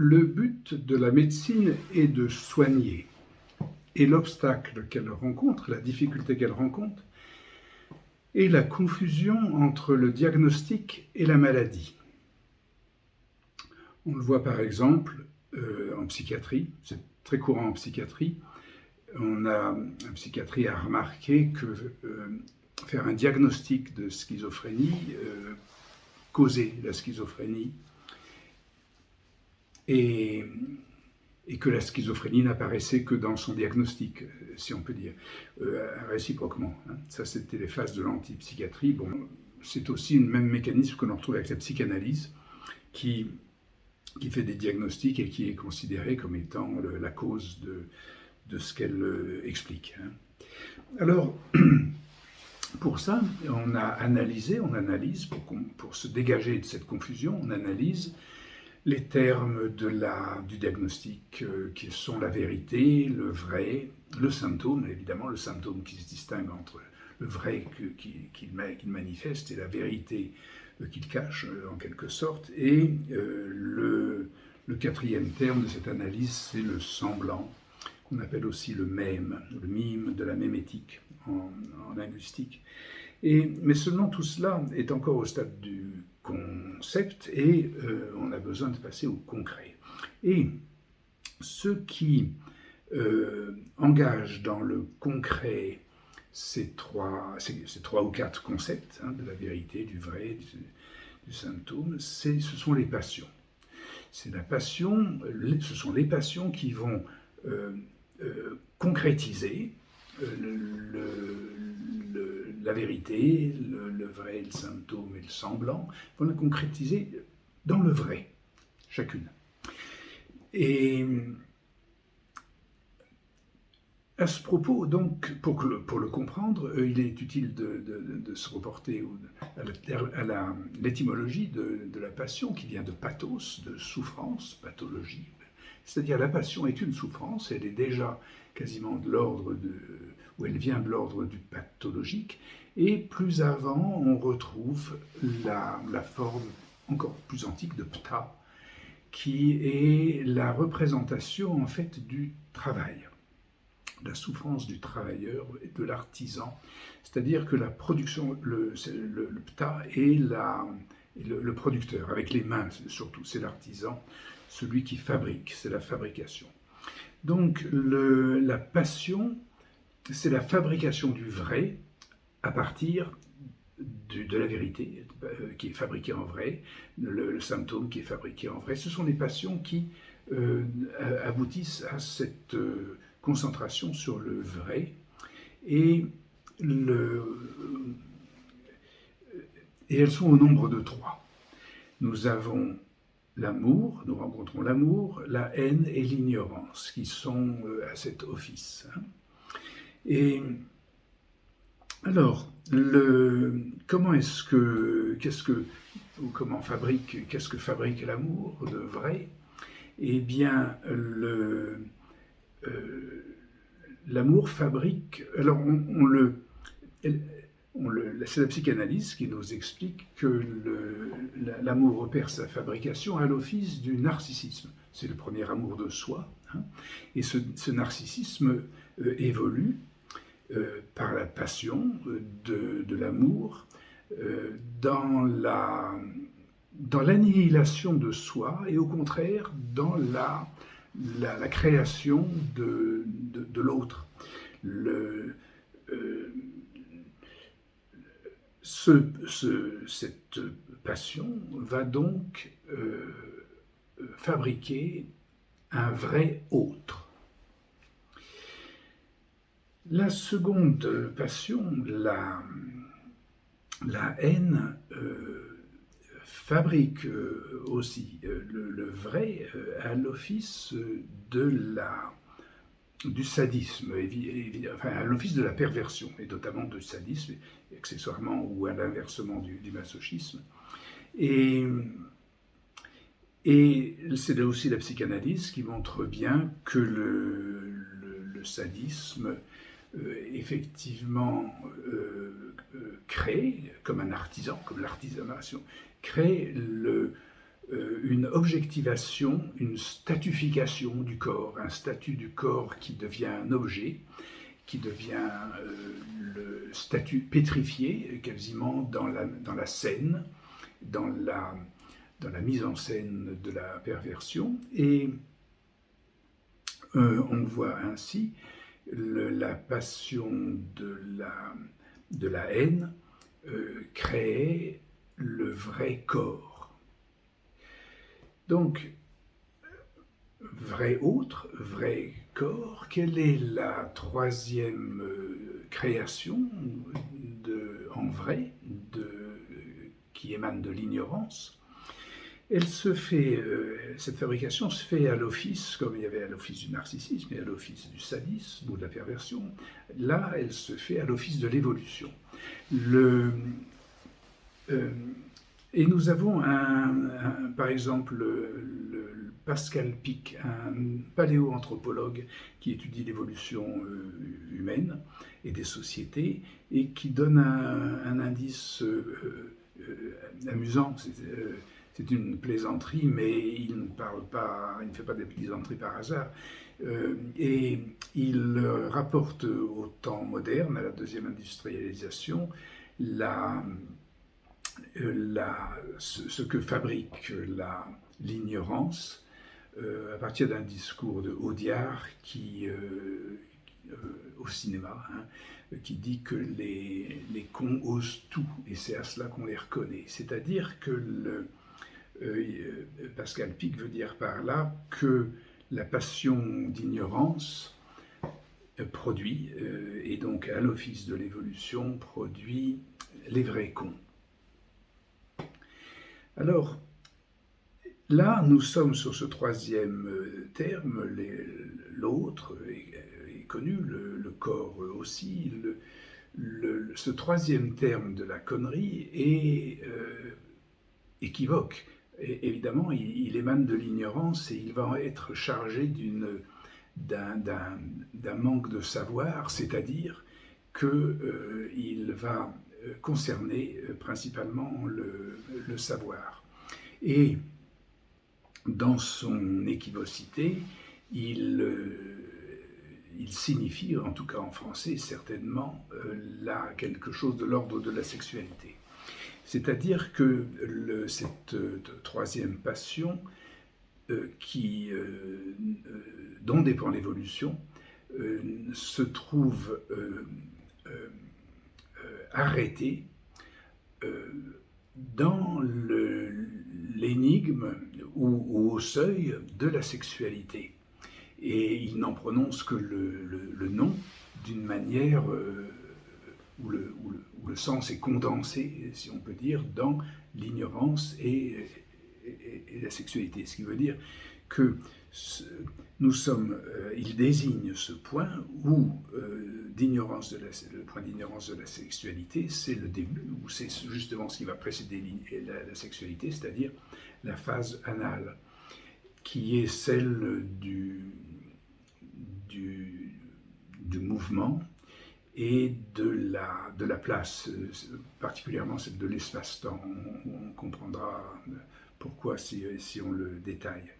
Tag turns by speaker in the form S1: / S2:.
S1: Le but de la médecine est de soigner. Et l'obstacle qu'elle rencontre, la difficulté qu'elle rencontre, est la confusion entre le diagnostic et la maladie. On le voit par exemple en psychiatrie, c'est très courant en psychiatrie. La psychiatrie a remarqué que faire un diagnostic de schizophrénie causait la schizophrénie et que la schizophrénie n'apparaissait que dans son diagnostic, si on peut dire, réciproquement. Ça, c'était les phases de l'antipsychiatrie. Bon, c'est aussi le même mécanisme que l'on retrouve avec la psychanalyse, qui fait des diagnostics et qui est considérée comme étant la cause de ce qu'elle explique. Alors, pour ça, on analyse, pour se dégager de cette confusion, on analyse les termes du diagnostic qui sont la vérité, le vrai, le symptôme, évidemment le symptôme qui se distingue entre le vrai qu'il manifeste et la vérité qu'il cache en quelque sorte. Et le quatrième terme de cette analyse, c'est le semblant, qu'on appelle aussi le mème de la mémétique en linguistique. Mais seulement tout cela est encore au stade du concept et on a besoin de passer au concret. Et ce qui engage dans le concret ces trois ou quatre concepts, de la vérité, du vrai, du symptôme, ce sont les passions. Ce sont les passions qui vont concrétiser la vérité, le vrai, le symptôme et le semblant, vont la concrétiser dans le vrai, chacune. Et à ce propos, donc, pour le comprendre, il est utile de se reporter à l'étymologie de la passion, qui vient de pathos, de souffrance, pathologie. C'est-à-dire la passion est une souffrance, elle est déjà quasiment de l'ordre où elle vient de l'ordre du pathologique, et plus avant, on retrouve la forme encore plus antique de ptha, qui est la représentation en fait du travail, la souffrance du travailleur et de l'artisan, c'est-à-dire que la production, le ptha est le producteur, avec les mains surtout, c'est l'artisan, celui qui fabrique, c'est la fabrication. Donc la passion, c'est la fabrication du vrai à partir de la vérité qui est fabriquée en vrai, le symptôme qui est fabriqué en vrai. Ce sont les passions qui aboutissent à cette concentration sur le vrai et elles sont au nombre de 3. Nous avons l'amour, nous rencontrons l'amour, la haine et l'ignorance qui sont à cet office. Et alors, qu'est-ce que fabrique l'amour de vrai? Eh bien, l'amour fabrique. Alors, c'est la psychanalyse qui nous explique que l'amour opère sa fabrication à l'office du narcissisme. C'est le premier amour de soi. Et ce narcissisme évolue par la passion de l'amour dans l'annihilation de soi et au contraire dans la création de l'autre. Cette passion va donc fabriquer un vrai autre. La seconde passion, la haine, fabrique aussi le vrai à l'office du sadisme, enfin à l'office de la perversion, et notamment du sadisme, accessoirement ou à l'inversement du masochisme. Et c'est aussi la psychanalyse qui montre bien que le sadisme effectivement crée, comme un artisan, comme l'artisanation, crée une objectivation, une statification du corps, un statut du corps qui devient un objet, qui devient le statut pétrifié quasiment dans la scène, dans la mise en scène de la perversion. Et on voit ainsi la passion de la haine créer le vrai corps. Donc, vrai autre, vrai corps, quelle est la troisième création en vrai qui émane de l'ignorance? Elle se fait, cette fabrication se fait à l'office, comme il y avait à l'office du narcissisme et à l'office du sadisme ou de la perversion. Là, elle se fait à l'office de l'évolution. Et nous avons par exemple le Pascal Pic, un paléoanthropologue qui étudie l'évolution humaine et des sociétés et qui donne un indice amusant. C'est une plaisanterie, mais il ne parle pas, il ne fait pas des plaisanteries par hasard. Et il rapporte au temps moderne, à la deuxième industrialisation, ce que fabrique l'ignorance à partir d'un discours de Audiard au cinéma, qui dit que les cons osent tout, et c'est à cela qu'on les reconnaît. C'est-à-dire que Pascal Pic veut dire par là que la passion d'ignorance produit, et donc à l'office de l'évolution, produit les vrais cons. Alors, là, nous sommes sur ce troisième terme, l'autre est connu, le corps aussi. Ce troisième terme de la connerie est équivoque. Et évidemment, il émane de l'ignorance et il va être chargé d'un manque de savoir, c'est-à-dire qu'il va concerner principalement le savoir. Et dans son équivocité, il signifie, en tout cas en français certainement, là quelque chose de l'ordre de la sexualité. C'est-à-dire que cette troisième passion dont dépend l'évolution se trouve arrêtée dans l'énigme ou au seuil de la sexualité. Et il n'en prononce que le nom d'une manière où le sens est condensé, si on peut dire, dans l'ignorance et la sexualité. Ce qui veut dire que il désigne ce point où le point d'ignorance de la sexualité, c'est le début, ou c'est justement ce qui va précéder la sexualité, c'est-à-dire la phase anale, qui est celle du mouvement et de la place, particulièrement celle de l'espace-temps. On comprendra pourquoi si on le détaille.